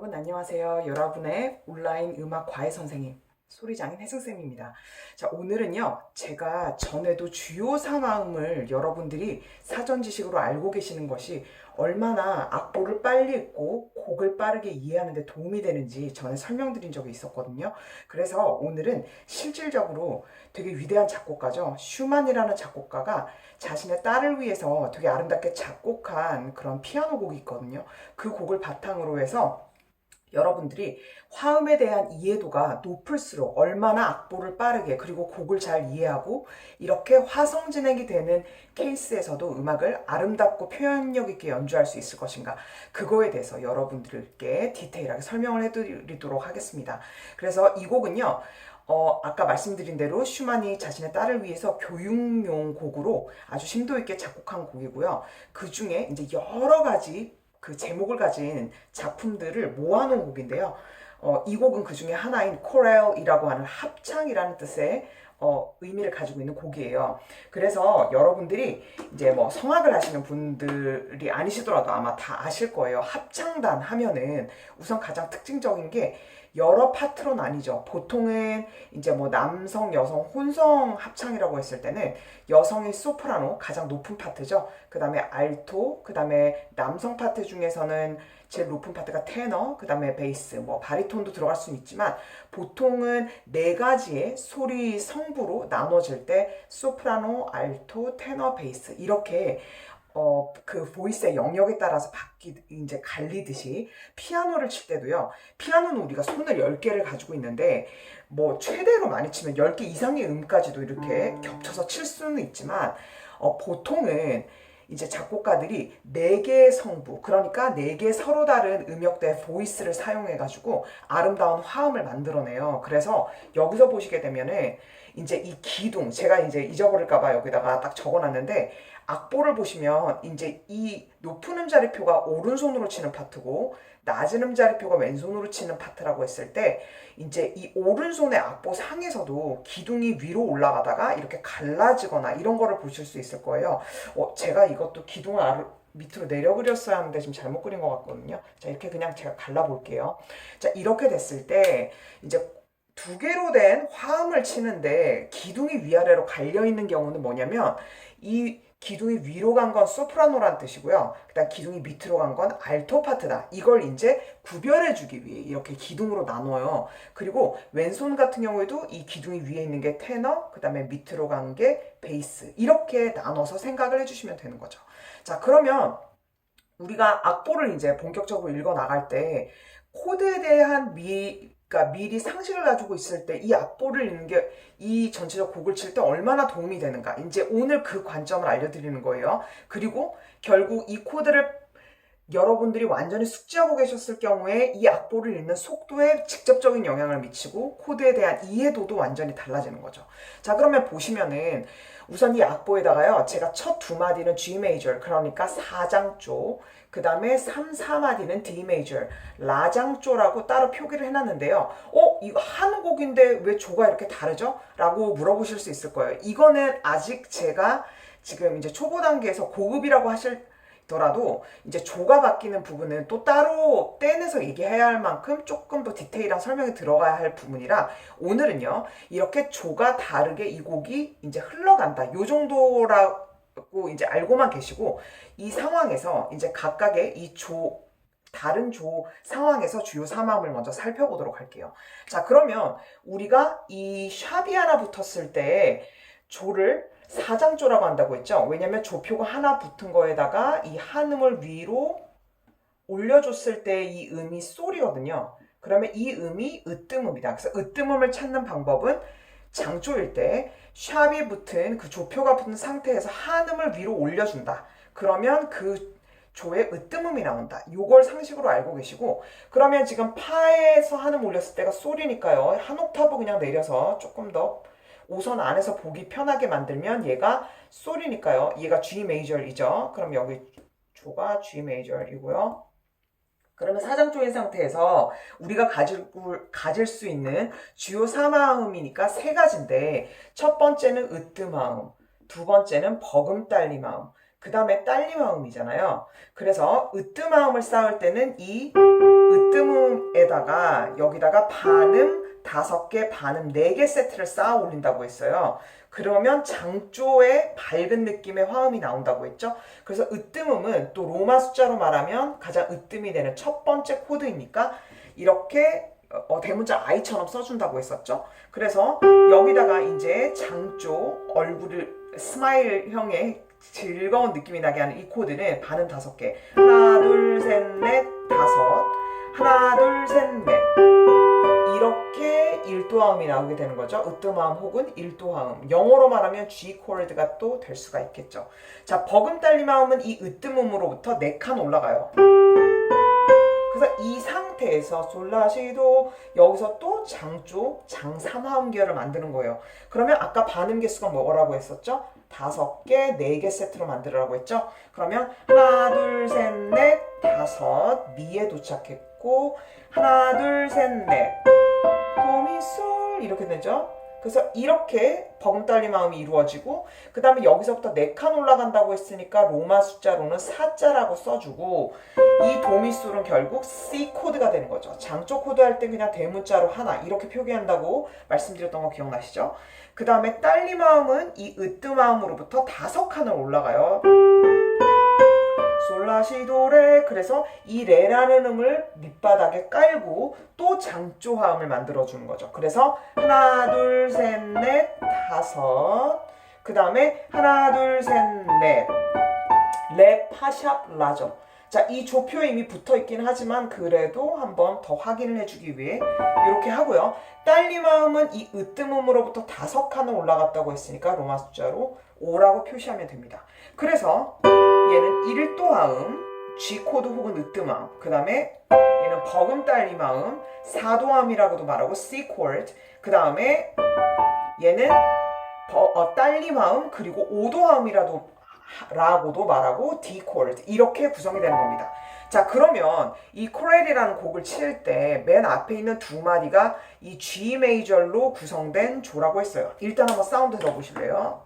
여러분 안녕하세요. 여러분의 온라인 음악 과외 선생님 소리장인 혜승쌤입니다. 자, 오늘은요 제가 전에도 주요 상황을 여러분들이 사전 지식으로 알고 계시는 것이 얼마나 악보를 빨리 읽고 곡을 빠르게 이해하는 데 도움이 되는지 전에 설명드린 적이 있었거든요. 그래서 오늘은 실질적으로 되게 위대한 작곡가죠. 슈만이라는 작곡가가 자신의 딸을 위해서 되게 아름답게 작곡한 그런 피아노 곡이 있거든요. 그 곡을 바탕으로 해서 여러분들이 화음에 대한 이해도가 높을수록 얼마나 악보를 빠르게 그리고 곡을 잘 이해하고 이렇게 화성 진행이 되는 케이스에서도 음악을 아름답고 표현력 있게 연주할 수 있을 것인가, 그거에 대해서 여러분들께 디테일하게 설명을 해드리도록 하겠습니다. 그래서 이 곡은요 아까 말씀드린 대로 슈만이 자신의 딸을 위해서 교육용 곡으로 아주 심도 있게 작곡한 곡이고요. 그 중에 이제 여러 가지 그 제목을 가진 작품들을 모아놓은 곡인데요. 이 곡은 그 중에 하나인 코렐이라고 하는 합창이라는 뜻의 의미를 가지고 있는 곡이에요. 그래서 여러분들이 이제 뭐 성악을 하시는 분들이 아니시더라도 아마 다 아실 거예요. 합창단 하면은 우선 가장 특징적인 게 여러 파트로 나뉘죠. 보통은 이제 뭐 남성, 여성, 혼성 합창이라고 했을 때는 여성의 소프라노, 가장 높은 파트죠. 그 다음에 알토, 그 다음에 남성 파트 중에서는 제일 높은 파트가 테너, 그 다음에 베이스, 뭐 바리톤도 들어갈 수는 있지만 보통은 네 가지의 소리 성부로 나눠질 때 소프라노, 알토, 테너, 베이스 이렇게 그 보이스의 영역에 따라서 이제 갈리듯이 피아노를 칠 때도요. 피아노는 우리가 손을 10개를 가지고 있는데 뭐 최대로 많이 치면 10개 이상의 음까지도 이렇게 겹쳐서 칠 수는 있지만 보통은 이제 작곡가들이 4개의 성부, 그러니까 4개 서로 다른 음역대 보이스를 사용해가지고 아름다운 화음을 만들어내요. 그래서 여기서 보시게 되면은 이제 이 기둥, 제가 이제 잊어버릴까봐 여기다가 딱 적어놨는데 악보를 보시면 이제 이 높은 음자리표가 오른손으로 치는 파트고 낮은 음자리표가 왼손으로 치는 파트라고 했을 때 이제 이 오른손의 악보 상에서도 기둥이 위로 올라가다가 이렇게 갈라지거나 이런 거를 보실 수 있을 거예요. 제가 이것도 기둥을 밑으로 내려 그렸어야 하는데 지금 잘못 그린 것 같거든요. 자, 이렇게 그냥 제가 갈라볼게요. 자, 이렇게 됐을 때 이제 2개로 된 화음을 치는데 기둥이 위아래로 갈려있는 경우는 뭐냐면 이 기둥이 위로 간 건 소프라노란 뜻이고요. 그다음 기둥이 밑으로 간 건 알토 파트다. 이걸 이제 구별해주기 위해 이렇게 기둥으로 나눠요. 그리고 왼손 같은 경우에도 이 기둥이 위에 있는 게 테너, 그 다음에 밑으로 간 게 베이스. 이렇게 나눠서 생각을 해주시면 되는 거죠. 자, 그러면 우리가 악보를 이제 본격적으로 읽어 나갈 때 코드에 대한 그러니까 미리 상식을 가지고 있을 때 이 악보를 읽는 게 이 전체적 곡을 칠 때 얼마나 도움이 되는가, 이제 오늘 그 관점을 알려드리는 거예요. 그리고 결국 이 코드를 여러분들이 완전히 숙지하고 계셨을 경우에 이 악보를 읽는 속도에 직접적인 영향을 미치고 코드에 대한 이해도도 완전히 달라지는 거죠. 자, 그러면 보시면은 우선 이 악보에다가요, 제가 첫 2마디는 G 메이저, 그러니까 4장조, 그 다음에 3, 4마디는 D 메이저, 라장조라고 따로 표기를 해놨는데요. 이거 한 곡인데 왜 조가 이렇게 다르죠? 라고 물어보실 수 있을 거예요. 이거는 아직 제가 지금 이제 초보 단계에서 고급이라고 하시더라도 이제 조가 바뀌는 부분은 또 따로 떼내서 얘기해야 할 만큼 조금 더 디테일한 설명이 들어가야 할 부분이라 오늘은요, 이렇게 조가 다르게 이 곡이 이제 흘러간다, 요 정도라고 이제 알고만 계시고, 이 상황에서 이제 각각의 이 다른 조 상황에서 주요 사망을 먼저 살펴보도록 할게요. 자, 그러면 우리가 이 샵이 하나 붙었을 때 조를 4장조라고 한다고 했죠. 왜냐면 조표가 하나 붙은 거에다가 이 한음을 위로 올려줬을 때 이 음이 솔이거든요. 그러면 이 음이 으뜸음이다. 그래서 으뜸음을 찾는 방법은 장조일 때 샵이 붙은 그 조표가 붙은 상태에서 한음을 위로 올려준다. 그러면 그 조의 으뜸음이 나온다. 요걸 상식으로 알고 계시고, 그러면 지금 파에서 한음 올렸을 때가 솔이니까요. 한 옥타브 그냥 내려서 조금 더 5선 안에서 보기 편하게 만들면 얘가 솔이니까요. 얘가 G 메이저이죠. 그럼 여기 조가 G 메이저이고요. 그러면 사장조인 상태에서 우리가 가질 수 있는 주요 4마음이니까 3가지인데, 첫 번째는 으뜸마음, 두 번째는 버금딸리마음, 그 다음에 딸리마음이잖아요. 그래서 으뜸마음을 쌓을 때는 이 으뜸음 여기다가 반음 5개, 반음 4개 세트를 쌓아 올린다고 했어요. 그러면 장조의 밝은 느낌의 화음이 나온다고 했죠. 그래서 으뜸음은 또 로마 숫자로 말하면 가장 으뜸이 되는 첫 번째 코드이니까 이렇게 대문자 I처럼 써준다고 했었죠. 그래서 여기다가 이제 장조 얼굴을 스마일형의 즐거운 느낌이 나게 하는 이 코드는 반음 5개. 하나, 둘, 셋, 넷, 5. 하나, 둘, 셋, 넷. 이렇게 1도화음이 나오게 되는 거죠. 으뜸화음 혹은 1도화음. 영어로 말하면 G 코드가 또 될 수가 있겠죠. 자, 버금딸림화음은 이 으뜸음으로부터 4칸 올라가요. 그래서 이 상태에서 솔라시도 여기서 또 장조, 장3화음 계열을 만드는 거예요. 그러면 아까 반음 개수가 뭐라고 했었죠? 5개, 4개 세트로 만들으라고 했죠? 그러면 하나, 둘, 셋, 넷, 5 미에 도착했고 하나, 둘, 셋, 넷 도미, 솔 이렇게 되죠? 그래서 이렇게 버금딸림화음이 이루어지고 그 다음에 여기서부터 4칸 올라간다고 했으니까 로마 숫자로는 4자라고 써주고 이 도미솔은 결국 C 코드가 되는 거죠. 장조 코드 할 때 그냥 대문자로 하나 이렇게 표기한다고 말씀드렸던 거 기억나시죠? 그 다음에 딸림화음은 이 으뜸화음으로부터 5칸을 올라가요. 솔라시도레. 그래서 이 레라는 음을 밑바닥에 깔고 또 장조화음을 만들어주는 거죠. 그래서 하나, 둘, 셋, 넷, 5. 그 다음에 하나, 둘, 셋, 넷. 레, 파샵, 라죠. 자, 이 조표에 이미 붙어있긴 하지만 그래도 한번 더 확인을 해주기 위해 이렇게 하고요. 딸림화음은 이 으뜸음으로부터 5칸을 올라갔다고 했으니까 로마 숫자로 5라고 표시하면 됩니다. 그래서 얘는 1도화음, G코드 혹은 으뜸화음, 그 다음에 얘는 버금딸림화음, 4도화음이라고도 말하고 C코드, 그 다음에 얘는 딸림화음 그리고 5도화음이라고도 말하고 D코드, 이렇게 구성이 되는 겁니다. 자, 그러면 이 코렐이라는 곡을 칠 때 맨 앞에 있는 2마디가 이 G 메이저로 구성된 조라고 했어요. 일단 한번 사운드 들어보실래요?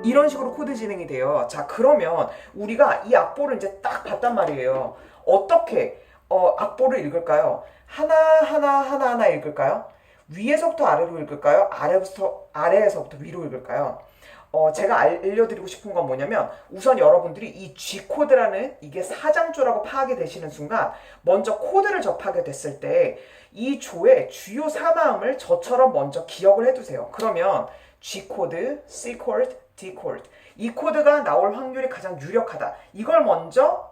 이런 식으로 코드 진행이 돼요. 자, 그러면 우리가 이 악보를 이제 딱 봤단 말이에요. 어떻게 악보를 읽을까요? 하나 읽을까요? 위에서부터 아래로 읽을까요? 아래에서부터 위로 읽을까요? 제가 알려드리고 싶은 건 뭐냐면 우선 여러분들이 이 G코드라는 이게 4장조라고 파악이 되시는 순간 먼저 코드를 접하게 됐을 때 이 조의 주요 3화음을 저처럼 먼저 기억을 해두세요. 그러면 G코드, C코드, D코드 이 코드가 나올 확률이 가장 유력하다. 이걸 먼저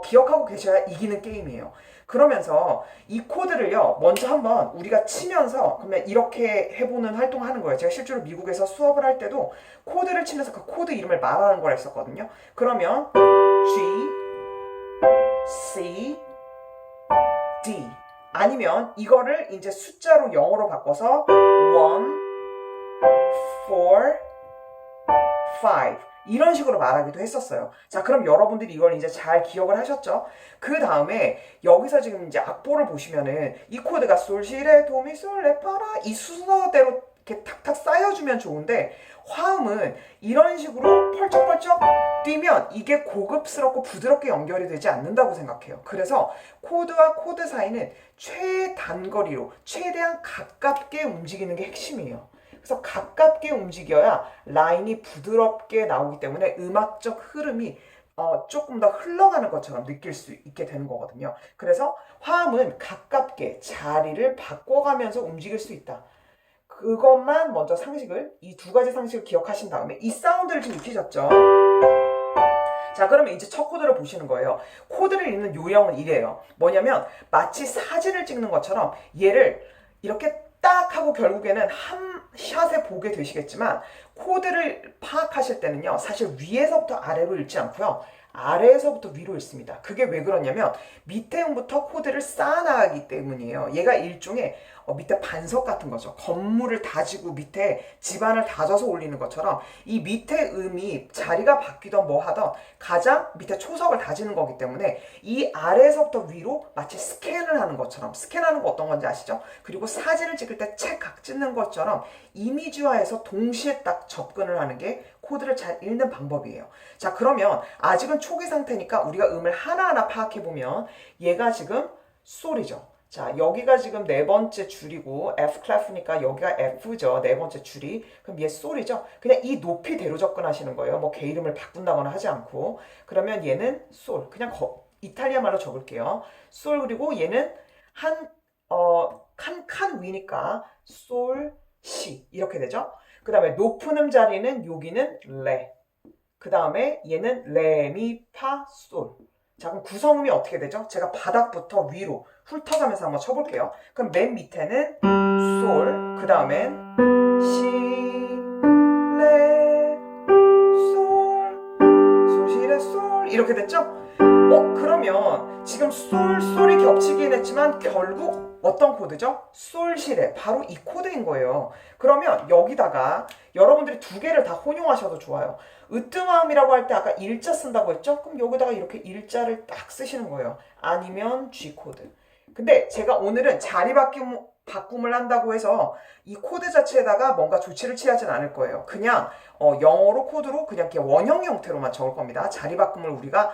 기억하고 계셔야 이기는 게임이에요. 그러면서 이 코드를요 먼저 한번 우리가 치면서 그러면 이렇게 해보는 활동을 하는 거예요. 제가 실제로 미국에서 수업을 할 때도 코드를 치면서 그 코드 이름을 말하는 걸 했었거든요. 그러면 G, C, D 아니면 이거를 이제 숫자로 영어로 바꿔서 1, 4, 5 이런 식으로 말하기도 했었어요. 자, 그럼 여러분들이 이걸 이제 잘 기억을 하셨죠? 그 다음에 여기서 지금 이제 악보를 보시면은 이 코드가 솔, 시, 레, 도, 미, 솔, 레, 파라 이 순서대로 이렇게 탁탁 쌓여주면 좋은데 화음은 이런 식으로 펄쩍펄쩍 뛰면 이게 고급스럽고 부드럽게 연결이 되지 않는다고 생각해요. 그래서 코드와 코드 사이는 최단거리로 최대한 가깝게 움직이는 게 핵심이에요. 그래서 가깝게 움직여야 라인이 부드럽게 나오기 때문에 음악적 흐름이 조금 더 흘러가는 것처럼 느낄 수 있게 되는 거거든요. 그래서 화음은 가깝게 자리를 바꿔가면서 움직일 수 있다. 그것만 먼저 이 2가지 상식을 기억하신 다음에 이 사운드를 지금 익히셨죠? 자, 그러면 이제 첫 코드를 보시는 거예요. 코드를 읽는 요령은 이래요. 뭐냐면 마치 사진을 찍는 것처럼 얘를 이렇게 딱 하고 결국에는 한 샷에 보게 되시겠지만 코드를 파악하실 때는요 사실 위에서부터 아래로 읽지 않고요 아래에서부터 위로 읽습니다. 그게 왜 그러냐면 밑에 음부터 코드를 쌓아나가기 때문이에요. 얘가 일종의 밑에 반석 같은 거죠. 건물을 다지고 밑에 집안을 다져서 올리는 것처럼 이 밑에 음이 자리가 바뀌던 뭐 하던 가장 밑에 초석을 다지는 거기 때문에 이 아래에서부터 위로 마치 스캔을 하는 것처럼, 스캔하는 거 어떤 건지 아시죠? 그리고 사진을 찍을 때 책 각 찍는 것처럼 이미지화해서 동시에 딱 딱 접근을 하는 게 코드를 잘 읽는 방법이에요. 자, 그러면 아직은 초기 상태니까 우리가 음을 하나하나 파악해보면 얘가 지금 솔이죠. 자, 여기가 지금 네 번째 줄이고 F 클래프니까 여기가 F죠. 네 번째 줄이. 그럼 얘 솔이죠. 그냥 이 높이대로 접근하시는 거예요. 뭐 개 이름을 바꾼다거나 하지 않고. 그러면 얘는 솔. 그냥 이탈리아 말로 적을게요. 솔. 그리고 얘는 칸 위니까 솔, 시 이렇게 되죠. 그 다음에 높은 음 자리는 여기는 레. 그 다음에 얘는 레, 미, 파, 솔. 자, 그럼 구성음이 어떻게 되죠? 제가 바닥부터 위로 훑어가면서 한번 쳐볼게요. 그럼 맨 밑에는 솔, 그 다음엔 시, 레, 솔, 시, 레, 솔 이렇게 됐죠? 그러면 지금 솔이 겹치긴 했지만 결국 어떤 코드죠? 솔, 시, 레. 바로 이 코드인 거예요. 그러면 여기다가 여러분들이 두 개를 다 혼용하셔도 좋아요. 으뜸화음이라고 할 때 아까 일자 쓴다고 했죠? 그럼 여기다가 이렇게 일자를 딱 쓰시는 거예요. 아니면 G 코드. 근데 제가 오늘은 자리 바꿈을 한다고 해서 이 코드 자체에다가 뭔가 조치를 취하진 않을 거예요. 그냥 영어로 코드로 그냥 이렇게 원형 형태로만 적을 겁니다. 자리 바꿈을 우리가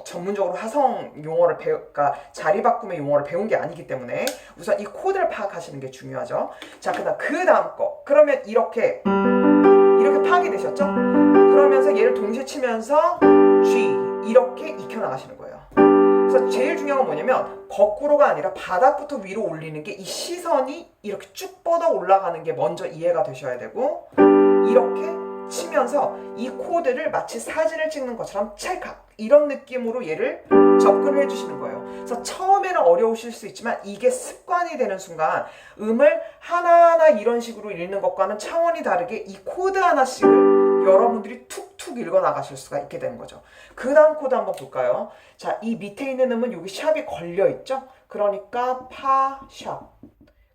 전문적으로 화성 용어를 그러니까 자리 바꿈의 용어를 배운 게 아니기 때문에 우선 이 코드를 파악하시는 게 중요하죠. 자, 그 다음 거. 그러면 이렇게 파악이 되셨죠? 그러면서 얘를 동시에 치면서 G 이렇게 익혀 나가시는 거예요. 그래서 제일 중요한 건 뭐냐면 거꾸로가 아니라 바닥부터 위로 올리는 게 이 시선이 이렇게 쭉 뻗어 올라가는 게 먼저 이해가 되셔야 되고 이렇게 치면서 이 코드를 마치 사진을 찍는 것처럼 찰칵 이런 느낌으로 얘를 접근을 해주시는 거예요. 그래서 처음에는 어려우실 수 있지만 이게 습관이 되는 순간 음을 하나하나 이런 식으로 읽는 것과는 차원이 다르게 이 코드 하나씩을 여러분들이 툭툭 읽어 나가실 수가 있게 되는 거죠. 그 다음 코드 한번 볼까요? 자, 이 밑에 있는 음은 여기 샵이 걸려 있죠? 그러니까 파, 샵.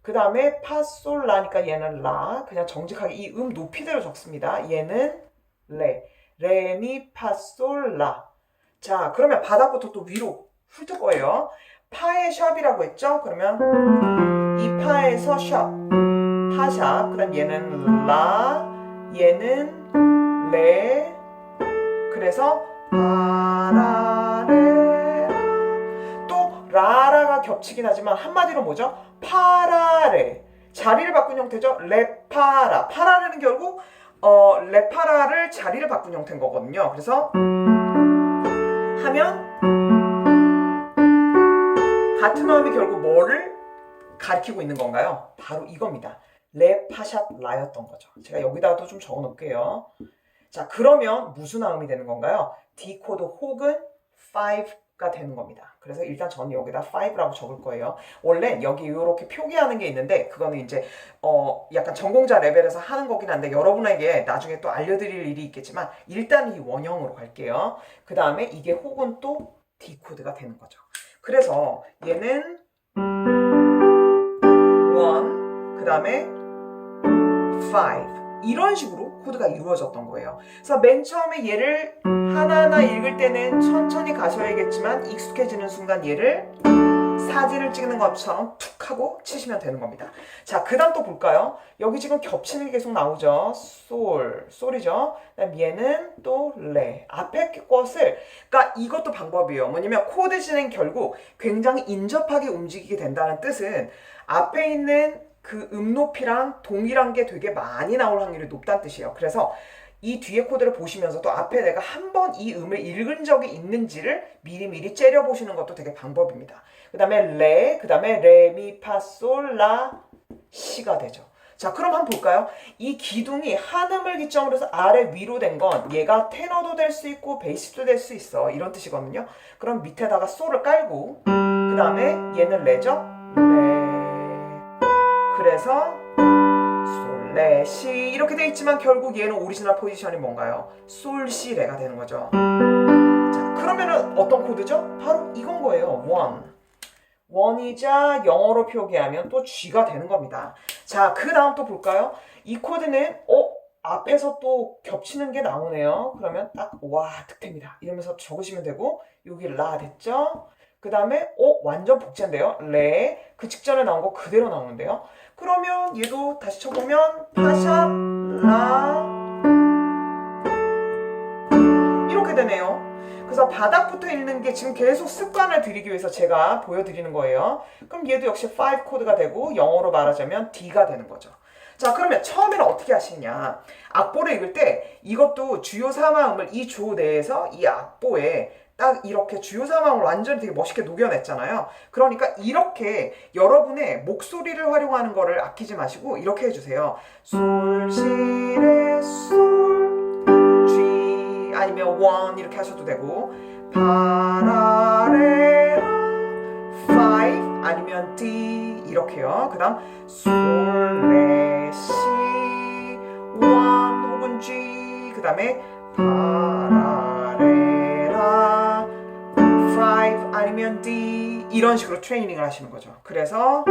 그 다음에 파, 솔, 라니까 얘는 라. 그냥 정직하게 이 음 높이대로 적습니다. 얘는 레. 레, 미, 파, 솔, 라. 자, 그러면 바닥부터 또 위로 훑을 거예요. 파의 샵이라고 했죠? 그러면 이 파에서 샵. 파샵. 그럼 얘는 라. 얘는 레. 그래서 라, 레. 또 라라가 겹치긴 하지만 한마디로 뭐죠? 파라레. 자리를 바꾼 형태죠. 레파라. 파라는 결국 레파라를 자리를 바꾼 형태인 거거든요. 그래서 하면 같은 어음이 결국 뭐를 가리키고 있는 건가요? 바로 이겁니다. 레파샵 라였던 거죠. 제가 여기다도 좀 적어 놓을게요. 자, 그러면 무슨 어음이 되는 건가요? D 코드 혹은 5가 되는 겁니다. 그래서 일단 저는 여기다 5라고 적을 거예요. 원래 여기 이렇게 표기하는 게 있는데 그거는 이제 약간 전공자 레벨에서 하는 거긴 한데 여러분에게 나중에 또 알려드릴 일이 있겠지만 일단 이 원형으로 갈게요. 그 다음에 이게 혹은 또 D 코드가 되는 거죠. 그래서 얘는 1, 그 다음에 5 이런 식으로 코드가 이루어졌던 거예요. 그래서 맨 처음에 얘를 하나하나 읽을 때는 천천히 가셔야겠지만 익숙해지는 순간 얘를 사진을 찍는 것처럼 툭 하고 치시면 되는 겁니다. 자, 그 다음 또 볼까요? 여기 지금 겹치는 게 계속 나오죠. 솔이죠. 그다음 얘는 또 레. 앞에 것을, 그러니까 이것도 방법이에요. 뭐냐면 코드 진행 결국 굉장히 인접하게 움직이게 된다는 뜻은 앞에 있는 그 음 높이랑 동일한 게 되게 많이 나올 확률이 높다는 뜻이에요. 그래서 이 뒤에 코드를 보시면서도 앞에 내가 한 번 이 음을 읽은 적이 있는지를 미리미리 째려보시는 것도 되게 방법입니다. 그 다음에 레, 그 다음에 레, 미, 파, 솔, 라, 시가 되죠. 자, 그럼 한번 볼까요? 이 기둥이 한 음을 기점으로 해서 아래 위로 된 건 얘가 테너도 될 수 있고 베이스도 될 수 있어. 이런 뜻이거든요. 그럼 밑에다가 솔을 깔고 그 다음에 얘는 레죠? 레. 그래서 솔, 레, 시 이렇게 돼 있지만 결국 얘는 오리지널 포지션이 뭔가요? 솔, 시, 레가 되는 거죠. 자, 그러면은 어떤 코드죠? 바로 이건 거예요. 1이자 영어로 표기하면 또 G가 되는 겁니다. 자, 그 다음 또 볼까요? 이 코드는 앞에서 또 겹치는 게 나오네요. 그러면 딱 와 득템이다 이러면서 적으시면 되고 여기 라 됐죠? 그 다음에 완전 복제인데요. 레, 그 직전에 나온 거 그대로 나오는데요. 그러면 얘도 다시 쳐보면 파샵, 라, 이렇게 되네요. 그래서 바닥부터 읽는 게 지금 계속 습관을 들이기 위해서 제가 보여드리는 거예요. 그럼 얘도 역시 5 코드가 되고 영어로 말하자면 D가 되는 거죠. 자, 그러면 처음에는 어떻게 하시냐. 악보를 읽을 때 이것도 주요 4마음을 이 조 내에서 이 악보에 딱 이렇게 주요 4마음을 완전히 되게 멋있게 녹여냈잖아요. 그러니까 이렇게 여러분의 목소리를 활용하는 거를 아끼지 마시고 이렇게 해주세요. 솔, 시, 레, 솔, G 아니면 원 이렇게 하셔도 되고 파, 라, 레, 라, 5 아니면 D 이렇게요. 그 다음 솔, 레, 시, 원 혹은 G 그 다음에 파, 라, 레, 라, 5 아니면 D 이런 식으로 트레이닝을 하시는 거죠. 그래서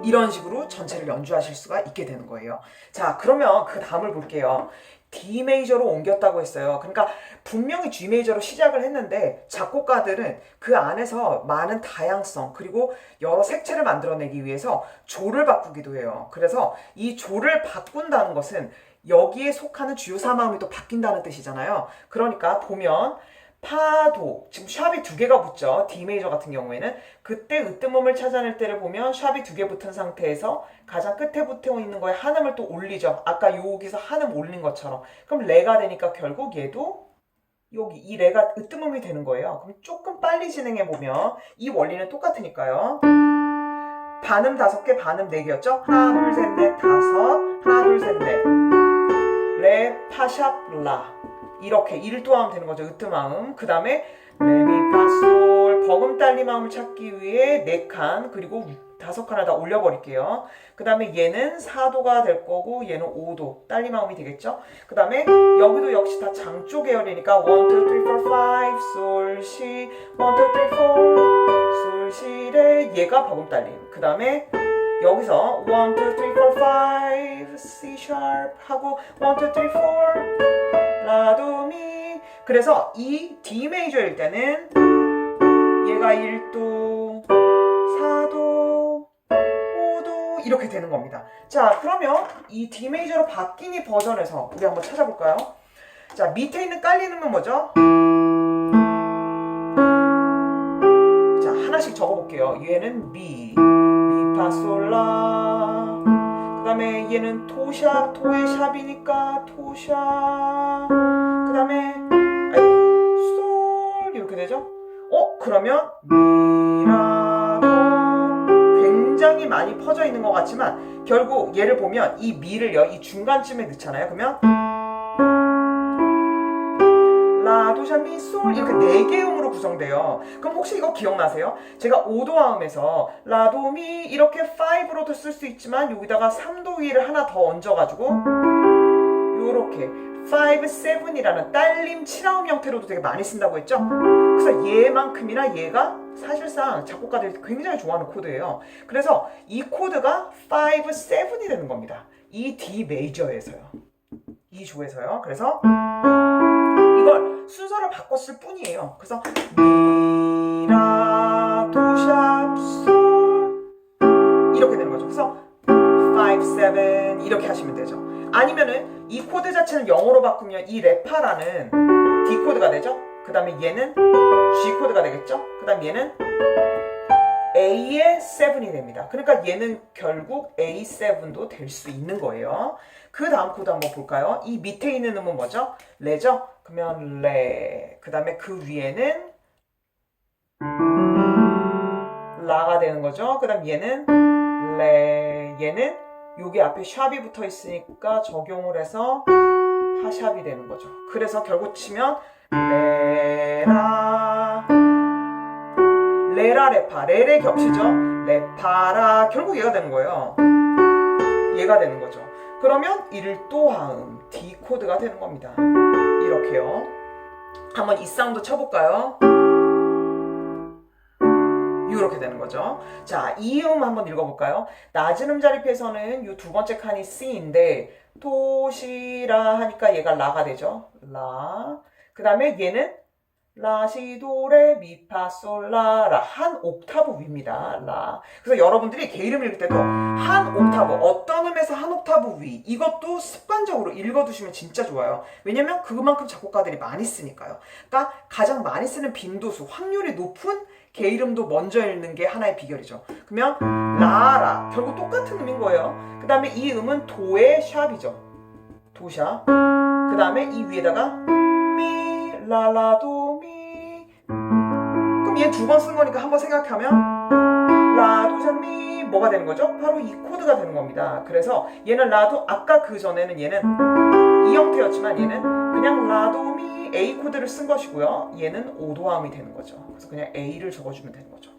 이런 식으로 전체를 연주하실 수가 있게 되는 거예요. 자, 그러면 그 다음을 볼게요. D 메이저로 옮겼다고 했어요. 그러니까 분명히 G 메이저로 시작을 했는데 작곡가들은 그 안에서 많은 다양성 그리고 여러 색채를 만들어내기 위해서 조를 바꾸기도 해요. 그래서 이 조를 바꾼다는 것은 여기에 속하는 주요 4마음이 또 바뀐다는 뜻이잖아요. 그러니까 보면 파도, 지금 샵이 2개가 붙죠. D 메이저 같은 경우에는 그때 으뜸음을 찾아낼 때를 보면 샵이 2개 붙은 상태에서 가장 끝에 붙어 있는 거에 한 음을 또 올리죠. 아까 여기서 한 음 올린 것처럼. 그럼 레가 되니까 결국 얘도 여기 이 레가 으뜸음이 되는 거예요. 그럼 조금 빨리 진행해 보면 이 원리는 똑같으니까요. 반음 5개, 반음 4개였죠? 하나, 둘, 셋, 넷, 다섯. 하나, 둘, 셋, 넷. 레, 파, 샵, 라. 이렇게 1도 하면 되는 거죠. 으뜸마음. 그 다음에 레미파솔 버금 딸리마음을 찾기 위해 4칸 그리고 5칸을 다 올려버릴게요. 그 다음에 얘는 4도가 될 거고 얘는 5도 딸리마음이 되겠죠. 그 다음에 여기도 역시 다 장조 계열이니까 1, 2, 3, 4, 5 솔, 시 1, 2, 3, 4 솔, 시, 레 얘가 버금 딸림. 그 다음에 여기서 1, 2, 3, 4, 5 C sharp 하고 1, 2, 3, 4 라도미. 그래서 이 D 메이저일 때는 얘가 1도, 4도, 5도 이렇게 되는 겁니다. 자, 그러면 이 D 메이저로 바뀐 이 버전에서 우리 한번 찾아볼까요? 자, 밑에 있는 깔리는 건 뭐죠? 자, 하나씩 적어볼게요. 얘는 미, 미파솔라. 그 다음에 얘는 토샵, 토의 샵이니까 토샵. 그 다음에 솔 이렇게 되죠? 그러면 미라도 굉장히 많이 퍼져 있는 것 같지만 결국 얘를 보면 이 미를요 이 중간쯤에 넣잖아요. 그러면 라, 도, 샵, 미, 솔 이렇게 4개의 음으로 구성돼요. 그럼 혹시 이거 기억나세요? 제가 5도화음에서 라, 도, 미 이렇게 5로도 쓸 수 있지만 여기다가 3도 위를 하나 더 얹어가지고 요렇게 5, 7이라는 딸림 7화음 형태로도 되게 많이 쓴다고 했죠? 그래서 얘만큼이나 얘가 사실상 작곡가들이 굉장히 좋아하는 코드예요. 그래서 이 코드가 5, 7이 되는 겁니다. 이 D 메이저에서요. 이 조에서요. 그래서 이걸 순서를 바꿨을 뿐이에요. 그래서 미, 라, 도, 샵, 솔 이렇게 되는 거죠. 그래서 5, 7 이렇게 하시면 되죠. 아니면은 이 코드 자체는 영어로 바꾸면 이 레파라는 D 코드가 되죠. 그 다음에 얘는 G 코드가 되겠죠. 그 다음 얘는 A의 7이 됩니다. 그러니까 얘는 결국 A7도 될 수 있는 거예요. 그 다음 코드 한번 볼까요? 이 밑에 있는 음은 뭐죠? 레죠? 그러면 레. 그 다음에 그 위에는 라가 되는 거죠. 그 다음 얘는 레. 얘는 여기 앞에 샵이 붙어 있으니까 적용을 해서 파샵이 되는 거죠. 그래서 결국 치면 레라 레라 레파 레레 겹치죠. 레파라 결국 얘가 되는 거예요. 얘가 되는 거죠. 그러면 1도 화음 D 코드가 되는 겁니다. 이렇게요. 한번 이 사운드 쳐볼까요? 이렇게 되는 거죠. 자, 이 음 한번 읽어볼까요? 낮은 음자리표에서는 이 두 번째 칸이 C인데 도시라 하니까 얘가 라가 되죠. 라. 그 다음에 얘는 라, 시, 도, 레, 미, 파, 솔, 라, 라. 한 옥타브 위입니다. 라. 그래서 여러분들이 개 이름 읽을 때도 한 옥타브, 어떤 음에서 한 옥타브 위. 이것도 습관적으로 읽어두시면 진짜 좋아요. 왜냐면 그만큼 작곡가들이 많이 쓰니까요. 그러니까 가장 많이 쓰는 빈도수, 확률이 높은 개 이름도 먼저 읽는 게 하나의 비결이죠. 그러면 라라. 결국 똑같은 음인 거예요. 그 다음에 이 음은 도의 샵이죠. 도샵. 그 다음에 이 위에다가 미, 라라, 도, 미. 그럼 얘 두 번 쓴 거니까 한번 생각하면 라, 도, 샵, 미 뭐가 되는 거죠? 바로 이 코드가 되는 겁니다. 그래서 얘는 라도 아까 그 전에는 얘는 이 형태였지만 얘는 그냥 라도, 미, A 코드를 쓴 것이고요. 얘는 오도함이 되는 거죠. 그래서 그냥 A를 적어주면 되는 거죠.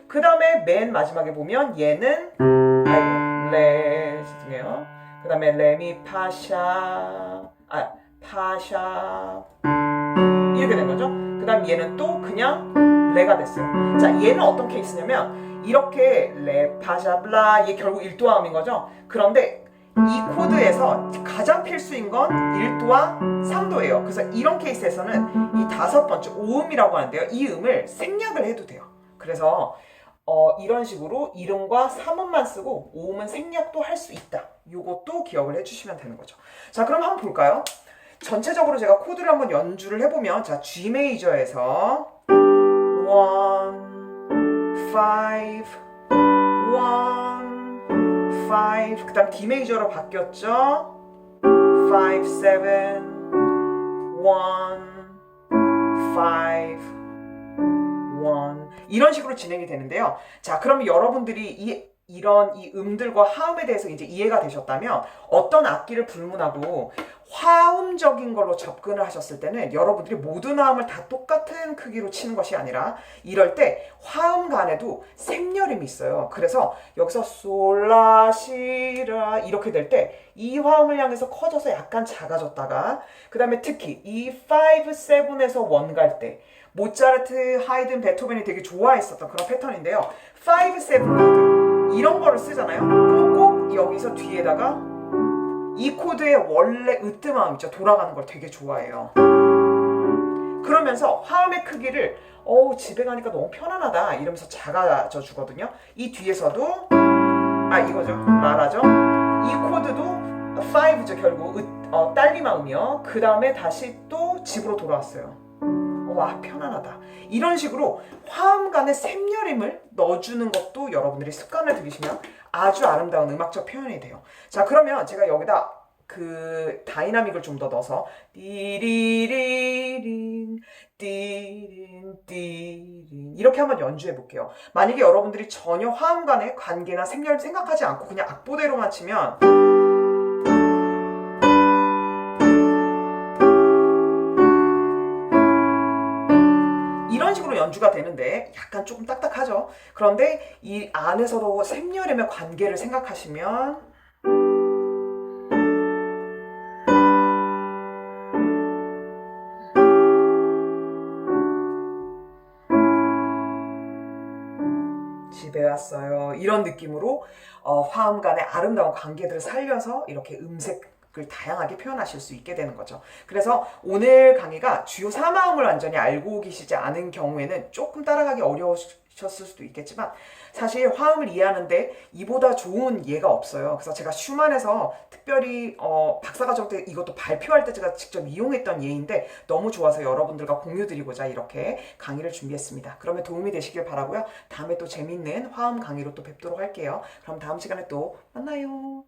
그 다음에 맨 마지막에 보면 얘는 아이고 레 죄송해요. 그 다음에 레미 파샤 파샤 이렇게 된 거죠. 그 다음 얘는 또 그냥 레가 됐어요. 자, 얘는 어떤 케이스냐면 이렇게 레 파샤 블라 얘 결국 1도함인 거죠. 그런데 이 코드에서 가장 필수인 건 1도와 3도예요. 그래서 이런 케이스에서는 이 다섯 번째 5음이라고 하는데요. 이 음을 생략을 해도 돼요. 그래서 이런 식으로 이름과 3음만 쓰고 5음은 생략도 할 수 있다. 요것도 기억을 해주시면 되는 거죠. 자, 그럼 한번 볼까요? 전체적으로 제가 코드를 한번 연주를 해보면 자, G 메이저에서 1, 5, 1, 5, 그 다음 D 메이저로 바뀌었죠? 5, 7, 1, 5, 1 이런 식으로 진행이 되는데요. 자, 그럼 여러분들이 이런 이 음들과 화음에 대해서 이제 이해가 되셨다면 어떤 악기를 불문하고 화음적인 걸로 접근을 하셨을 때는 여러분들이 모든 화음을 다 똑같은 크기로 치는 것이 아니라 이럴 때 화음 간에도 샘열음이 있어요. 그래서 여기서 솔라시라 이렇게 될 때 이 화음을 향해서 커져서 약간 작아졌다가 그 다음에 특히 이 5, 7에서 1 갈 때 모차르트, 하이든, 베토벤이 되게 좋아했었던 그런 패턴인데요. 5, 7 코드 이런 거를 쓰잖아요. 그럼 꼭 여기서 뒤에다가 이 코드의 원래 으뜸함 있죠. 돌아가는 걸 되게 좋아해요. 그러면서 화음의 크기를 집에 가니까 너무 편안하다 이러면서 작아져 주거든요. 이 뒤에서도 이거죠. 라라죠. 이 코드도 5죠. 결국 딸리마음이요. 그 다음에 다시 또 집으로 돌아왔어요. 와, 편안하다. 이런 식으로 화음 간의 샘여림을 넣어주는 것도 여러분들이 습관을 들이시면 아주 아름다운 음악적 표현이 돼요. 자, 그러면 제가 여기다 그 다이나믹을 좀 더 넣어서 띠리리린 띠린 띠린 이렇게 한번 연주해 볼게요. 만약에 여러분들이 전혀 화음 간의 관계나 샘여림 생각하지 않고 그냥 악보대로만 치면 이런 식으로 연주가 되는데 약간 조금 딱딱하죠. 그런데 이 안에서도 샘여림의 관계를 생각하시면 집에 왔어요. 이런 느낌으로 화음 간의 아름다운 관계들을 살려서 이렇게 음색을 다양하게 표현하실 수 있게 되는 거죠. 그래서 오늘 강의가 주요 4마음을 완전히 알고 계시지 않은 경우에는 조금 따라가기 어려우셨을 수도 있겠지만 사실 화음을 이해하는데 이보다 좋은 예가 없어요. 그래서 제가 슈만에서 특별히 박사과정 때 이것도 발표할 때 제가 직접 이용했던 예인데 너무 좋아서 여러분들과 공유드리고자 이렇게 강의를 준비했습니다. 그러면 도움이 되시길 바라고요. 다음에 또 재밌는 화음 강의로 또 뵙도록 할게요. 그럼 다음 시간에 또 만나요.